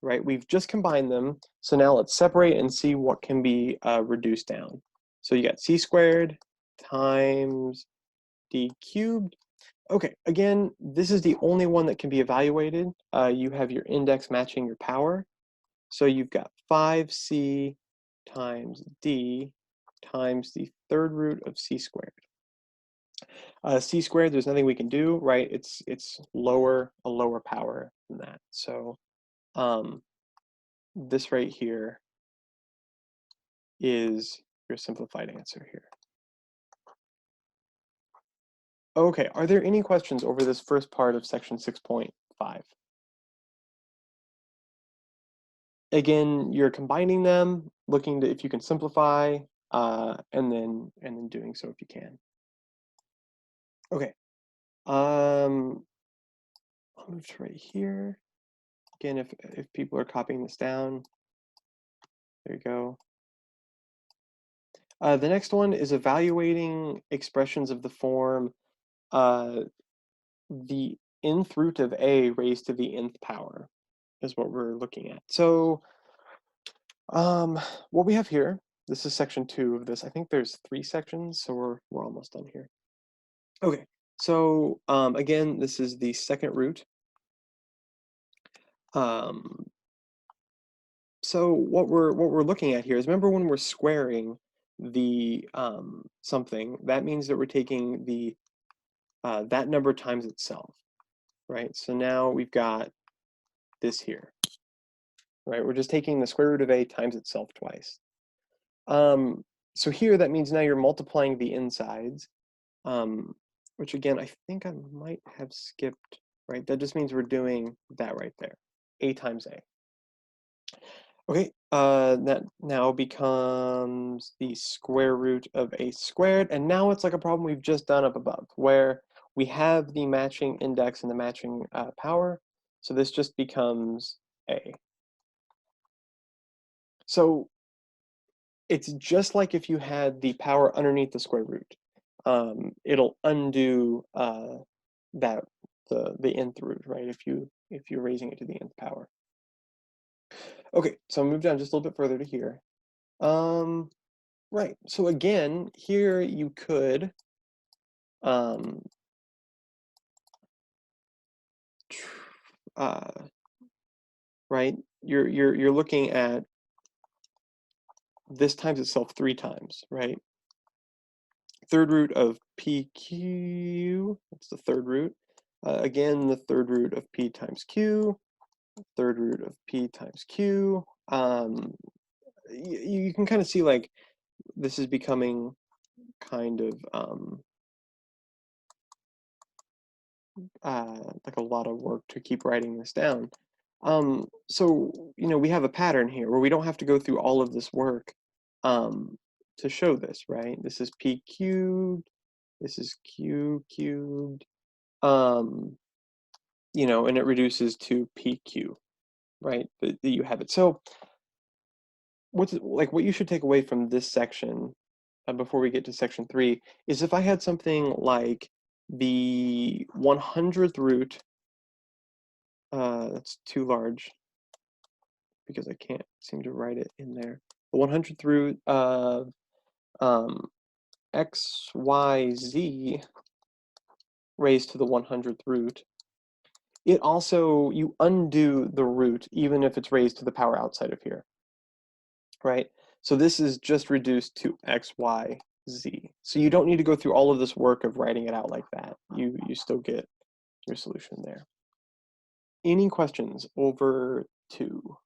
A: right? We've just combined them, so now let's separate and see what can be reduced down. So you got c squared times d cubed. Okay, again, this is the only one that can be evaluated. You have your index matching your power. So you've got 5c times d times the third root of c squared. C squared, there's nothing we can do, right? It's a lower power than that. So um, this right here is your simplified answer here. Okay, are there any questions over this first part of section 6.5? Again, you're combining them, looking to if you can simplify, and then doing so if you can. Okay, I'll move to right here. Again, if people are copying this down, there you go. The next one is evaluating expressions of the form the nth root of a raised to the nth power is what we're looking at. So what we have here, this is section 2 of this. I think there's 3 sections, so we're almost done here. Okay, so again, this is the second root. So what we're looking at here is, remember when we're squaring the something, that means that we're taking the that number times itself, right? So now we've got this here, right? We're just taking the square root of a times itself twice. So here that means now you're multiplying the insides, which again, I think I might have skipped, right? That just means we're doing that right there, a times a. Okay, that now becomes the square root of a squared, and now it's like a problem we've just done up above, where we have the matching index and the matching power, so this just becomes a. So it's just like if you had the power underneath the square root. It'll undo that the nth root, right? If you're raising it to the nth power. Okay, so I'll move down just a little bit further to here. Right. So again, here you could um, right? You're looking at this times itself 3 times, right? Third root of PQ, that's the third root. Again, the third root of p times q, third root of p times q. You can kind of see like this is becoming kind of like a lot of work to keep writing this down. So, we have a pattern here where we don't have to go through all of this work to show this, right? This is p cubed, this is q cubed, and it reduces to pq, right? That you have it. So, what you should take away from this section before we get to section 3 is if I had something like the 100th root, that's too large because I can't seem to write it in there. The 100th root of x, y, z raised to the 100th root. It also, you undo the root even if it's raised to the power outside of here, right? So this is just reduced to x, y, z. So you don't need to go through all of this work of writing it out like that. You still get your solution there. Any questions over 2?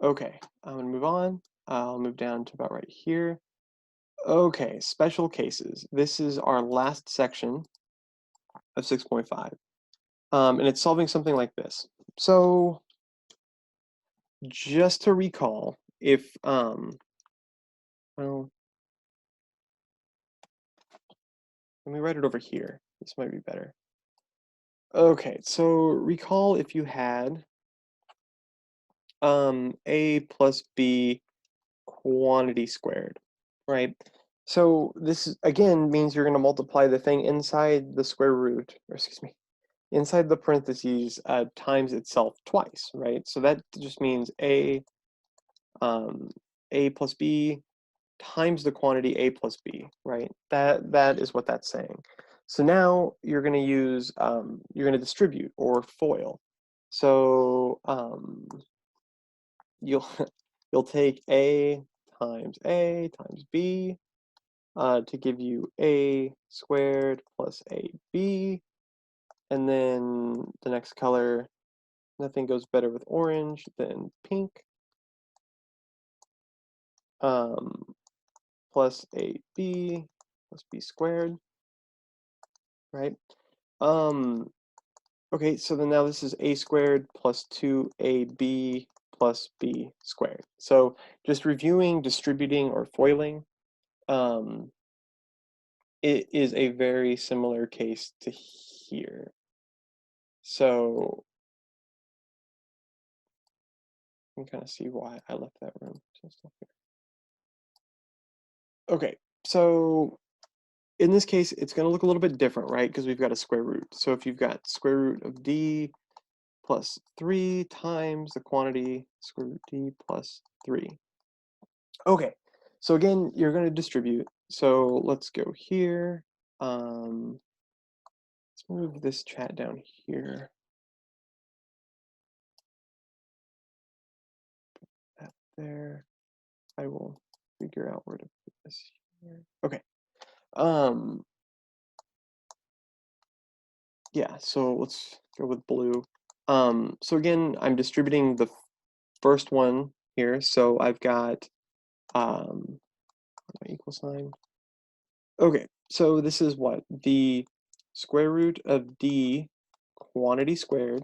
A: Okay, I'm gonna move on. I'll move down to about right here. Okay, special cases. This is our last section of 6.5. And it's solving something like this. So just to recall, if, well, let me write it over here. This might be better. Okay, so recall if you had a plus b quantity squared, right? So this again means you're going to multiply the thing inside the square root, or excuse me, inside the parentheses times itself twice, right? So that just means a plus b times the quantity a plus b, right? That is what that's saying. So now you're going to use you're going to distribute or FOIL. So you'll you'll take a times b to give you a squared plus ab, and then the next color, nothing goes better with orange than pink, plus ab plus b squared, right? Okay, so then now this is a squared plus 2ab plus b squared. So just reviewing distributing or foiling, it is a very similar case to here. So you can kind of see why I left that room. Okay, so in this case, it's going to look a little bit different, right? Because we've got a square root. So if you've got square root of d plus 3 times the quantity square root d plus 3. Okay, so again, you're going to distribute. So let's go here. Let's move this chat down here. That there. I will figure out where to put this here. Okay. Yeah, so let's go with blue. So again, I'm distributing the first one here. So I've got my equal sign. Okay, so this is what? The square root of d quantity squared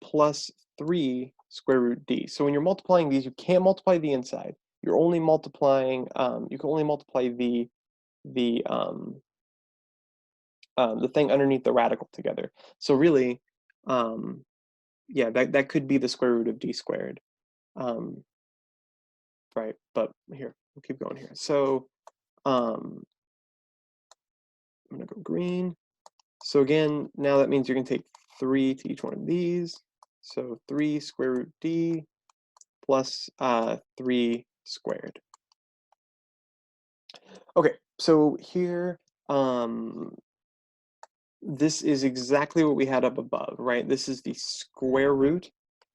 A: plus 3 square root d. So when you're multiplying these, you can't multiply the inside. You're only multiplying, you can only multiply the thing underneath the radical together. So really, yeah, that could be the square root of d squared. Right, but here, we'll keep going here. So I'm gonna go green. So again, now that means you're gonna take 3 to each one of these. So 3 square root d plus 3 squared. Okay, so here, this is exactly what we had up above, right? This is the square root.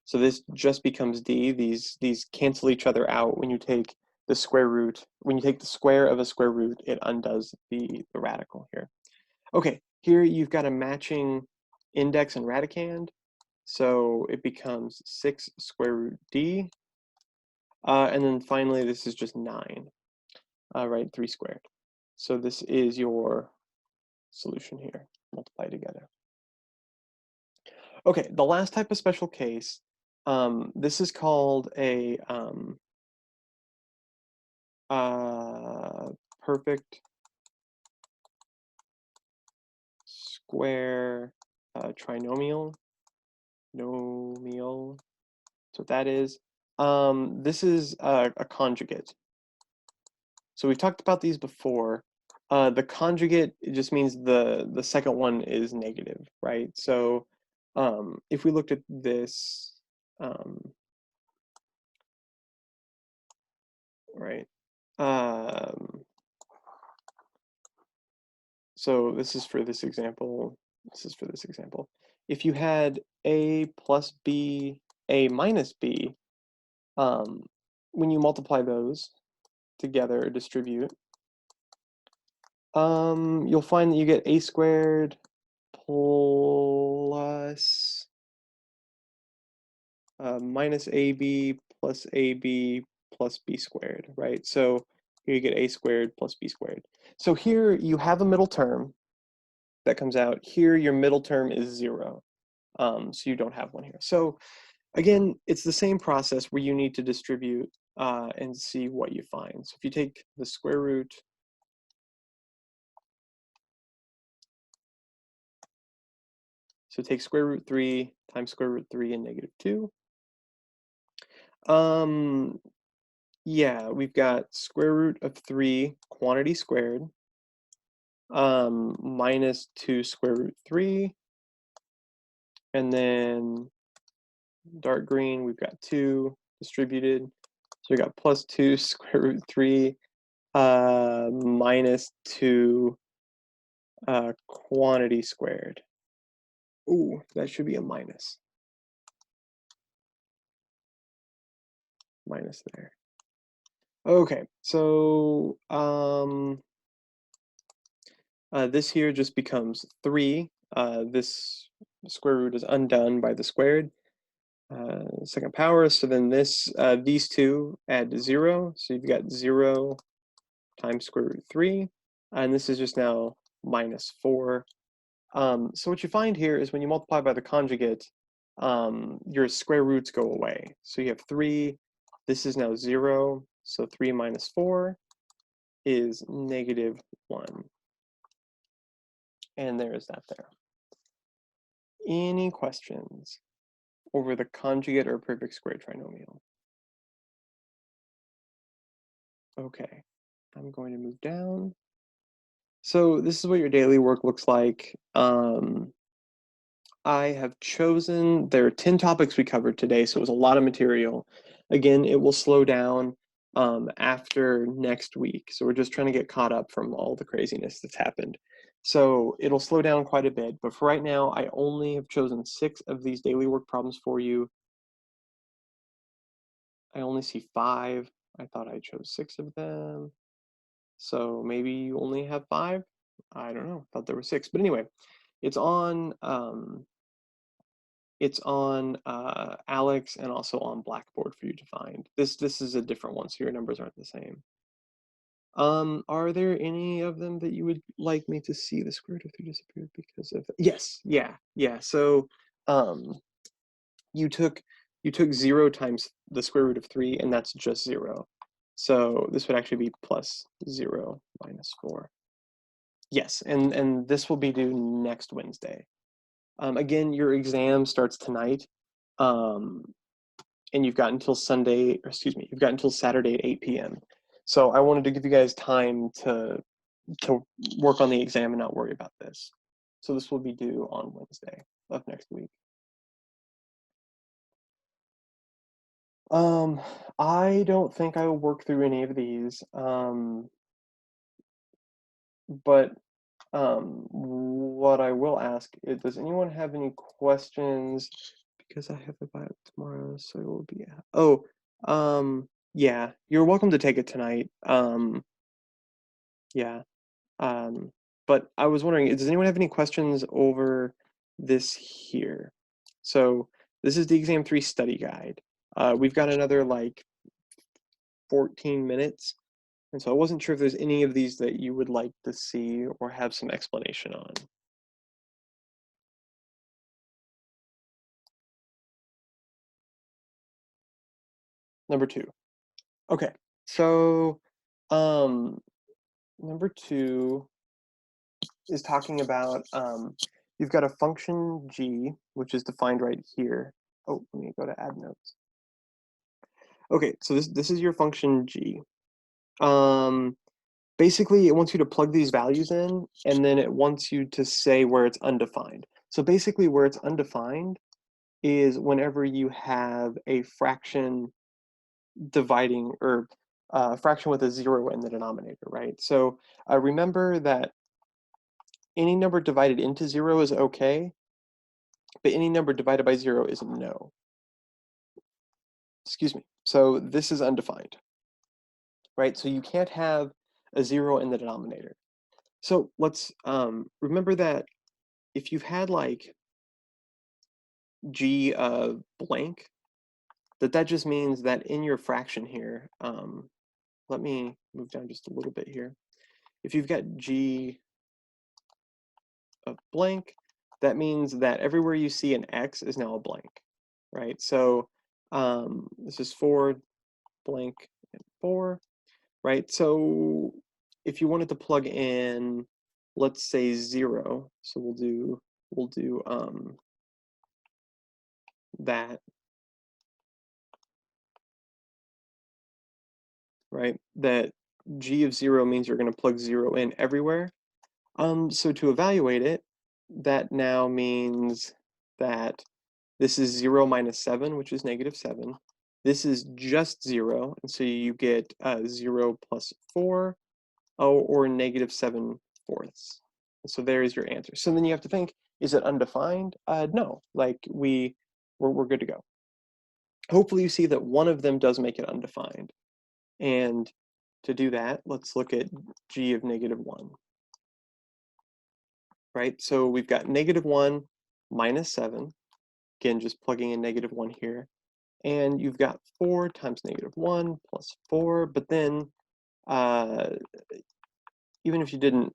A: So this just becomes d. These cancel each other out when you take the square root, when you take the square of a square root, it undoes the radical here. Okay, here you've got a matching index and radicand, so it becomes 6 square root d, and then finally this is just 9, right, 3 squared. So this is your solution here, multiply together. Okay, the last type of special case, this is called a perfect square trinomial. Nomial. So what that is. This is a conjugate. So we've talked about these before. The conjugate, it just means the second one is negative, right? So if we looked at this, right? So this is for this example. This is for this example. If you had a plus b, a minus b, when you multiply those together or distribute, you'll find that you get a squared plus minus ab plus ab plus b squared, right? So here you get a squared plus b squared. So here you have a middle term that comes out. Here your middle term is 0. So you don't have one here. So again, it's the same process where you need to distribute and see what you find. So if you take the square root, so take square root 3 times square root 3 and negative 2. Yeah, we've got square root of 3 quantity squared minus 2 square root 3, and then dark green we've got 2 distributed, so we got plus 2 square root 3 minus 2 quantity squared. Ooh, that should be a minus. Minus there. Okay, so this here just becomes 3. This square root is undone by the squared. Second power, so then this, these two add to 0, so you've got 0 times square root 3, and this is just now minus 4. So what you find here is when you multiply by the conjugate, your square roots go away. So you have 3, this is now 0, so 3 minus 4 is negative 1. And there is that there. Any questions over the conjugate or perfect square trinomial? Okay, I'm going to move down. So this is what your daily work looks like. I have chosen, there are 10 topics we covered today, so it was a lot of material. Again, it will slow down after next week. So we're just trying to get caught up from all the craziness that's happened. So it'll slow down quite a bit, but for right now, I only have chosen 6 of these daily work problems for you. I only see 5. I thought I chose 6 of them. So maybe you only have 5. I don't know. Thought there were 6. But anyway, it's on Alex and also on Blackboard for you to find. This is a different one, so your numbers aren't the same. Are there any of them that you would like me to see? The square root of 3 disappeared because of yes, yeah. So you took 0 times the square root of 3, and that's just 0. So this would actually be plus 0 minus 4. Yes, and this will be due next Wednesday. Again, your exam starts tonight, and you've got until Sunday, or excuse me, you've got until Saturday at 8 p.m. So I wanted to give you guys time to work on the exam and not worry about this. So this will be due on Wednesday of next week. I don't think I will work through any of these, but what I will ask is, does anyone have any questions? Because I have a bio tomorrow, so it will be. Oh, Yeah, you're welcome to take it tonight. Yeah. But I was wondering, does anyone have any questions over this here? So this is the exam 3 study guide. We've got another like 14 minutes. And so I wasn't sure if there's any of these that you would like to see or have some explanation on. Number 2. Okay. So um number 2 is talking about you've got a function g, which is defined right here. Oh, let me go to add notes. Okay, so this is your function g. Um, basically, it wants you to plug these values in, and then it wants you to say where it's undefined. So basically, where it's undefined is whenever you have a fraction dividing or a fraction with a zero in the denominator, right? So remember that any number divided into zero is okay, but any number divided by zero is no. Excuse me. So this is undefined, right? So you can't have a zero in the denominator. So let's remember that if you've had like g of blank, that just means that in your fraction here, let me move down just a little bit here. If you've got g of blank, that means that everywhere you see an x is now a blank, right? So this is 4 blank and 4, right? So if you wanted to plug in, let's say 0, so we'll do that, right? That g of 0 means you're going to plug 0 in everywhere. So to evaluate it, that now means that this is 0 minus 7, which is negative 7. This is just 0, and so you get 0 plus 4, or negative 7 fourths. So there is your answer. So then you have to think, is it undefined? No, like we're good to go. Hopefully you see that one of them does make it undefined. And to do that, let's look at g of negative 1, right? So we've got negative 1 minus 7, again, just plugging in negative 1 here. And you've got 4 times negative 1 plus 4, but then uh, even if you didn't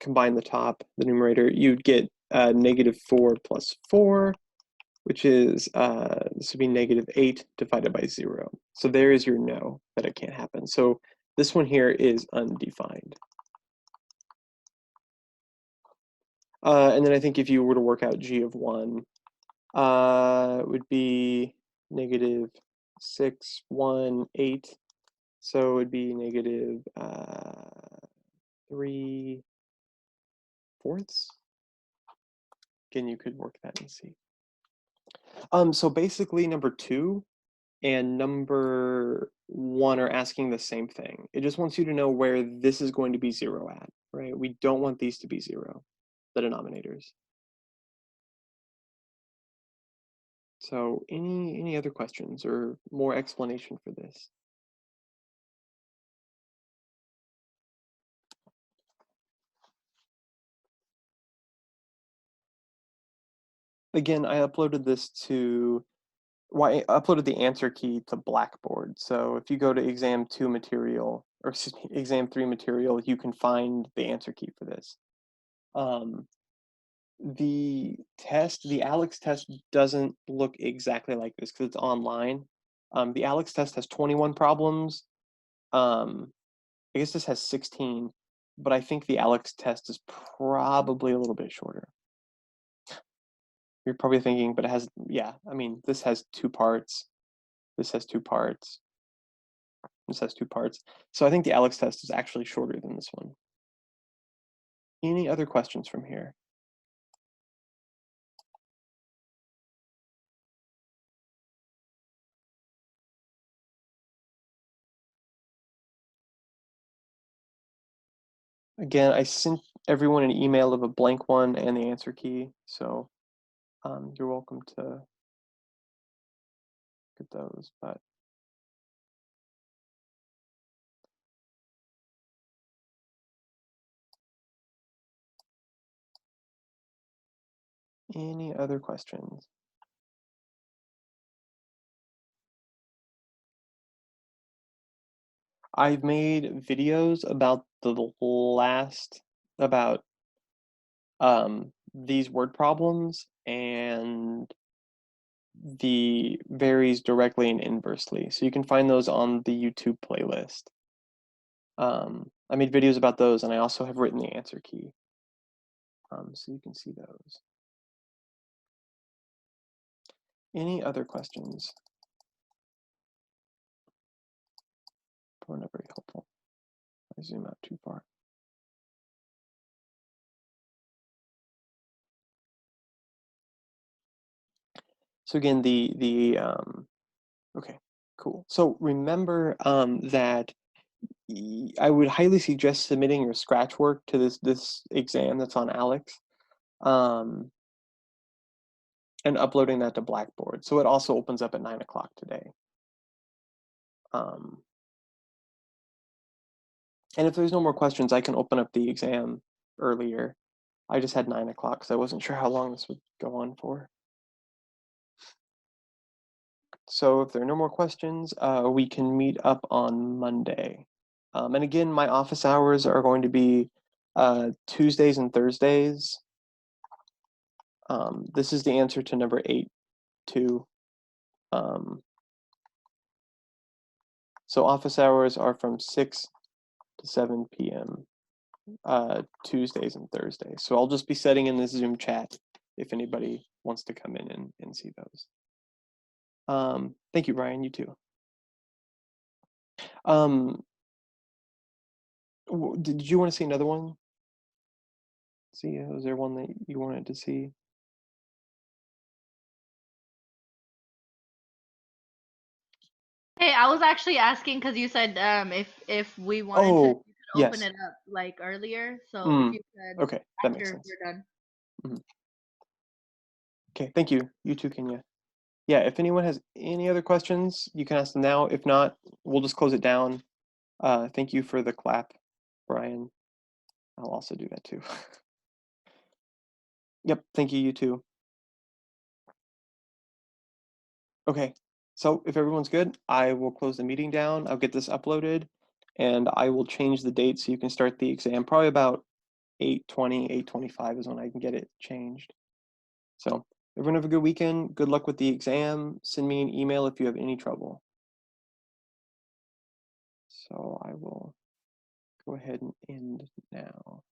A: combine the top, the numerator, you'd get negative 4 plus 4, which is, this would be negative 8 divided by 0. So there is your no, that it can't happen. So this one here is undefined. And then I think if you were to work out g of 1, it would be negative 6, 1, 8. So it would be negative 3 fourths. Again, you could work that and see. So basically number 2 and number 1 are asking the same thing. It just wants you to know where this is going to be 0 at, right? We don't want these to be 0, the denominators. So any other questions or more explanation for this? Again, I uploaded this to, well, I uploaded the answer key to Blackboard. So if you go to exam 2 material, or excuse me, exam 3 material, you can find the answer key for this. The test, the ALEKS test doesn't look exactly like this because it's online. The ALEKS test has 21 problems. I guess this has 16, but I think the ALEKS test is probably a little bit shorter. You're probably thinking, but it has, yeah, I mean, this has 2 parts. This has 2 parts. This has 2 parts. So I think the ALEKS test is actually shorter than this one. Any other questions from here? Again, I sent everyone an email of a blank one and the answer key, so you're welcome to get those. But Any other questions? I've made videos about about these word problems and the varies directly and inversely. So you can find those on the YouTube playlist. I made videos about those, and I also have written the answer key. So you can see those. Any other questions? Probably not very helpful. I zoom out too far. So again, okay, cool. So remember that I would highly suggest submitting your scratch work to this exam that's on Alex, um, and uploading that to Blackboard. So it also opens up at 9 o'clock today. Um, and if there's no more questions, I can open up the exam earlier. I just had 9 o'clock because I wasn't sure how long this would go on for. So if there are no more questions, we can meet up on Monday. And again, my office hours are going to be Tuesdays and Thursdays. This is the answer to number 8, too. So office hours are from 6 to 7 p.m. Tuesdays and Thursdays. So I'll just be setting in this Zoom chat if anybody wants to come in and see those. Thank you, Brian. You too. Did you want to see another one? See, was there one that you wanted to see?
C: Hey, I was actually asking because you said if we wanted to,
A: Oh,
C: you could open
A: yes.
C: it up like earlier. So if you could
A: Okay, that makes
C: after
A: sense.
C: we're done.
A: Okay, thank you. You too, Kenya. Yeah, if anyone has any other questions, you can ask them now. If not, we'll just close it down. Thank you for the clap, Brian. I'll also do that too. Yep, thank you, you too. Okay, so if everyone's good, I will close the meeting down. I'll get this uploaded, and I will change the date so you can start the exam. Probably about 8:20, 8:25 is when I can get it changed. So everyone have a good weekend. Good luck with the exam. Send me an email if you have any trouble. So I will go ahead and end now.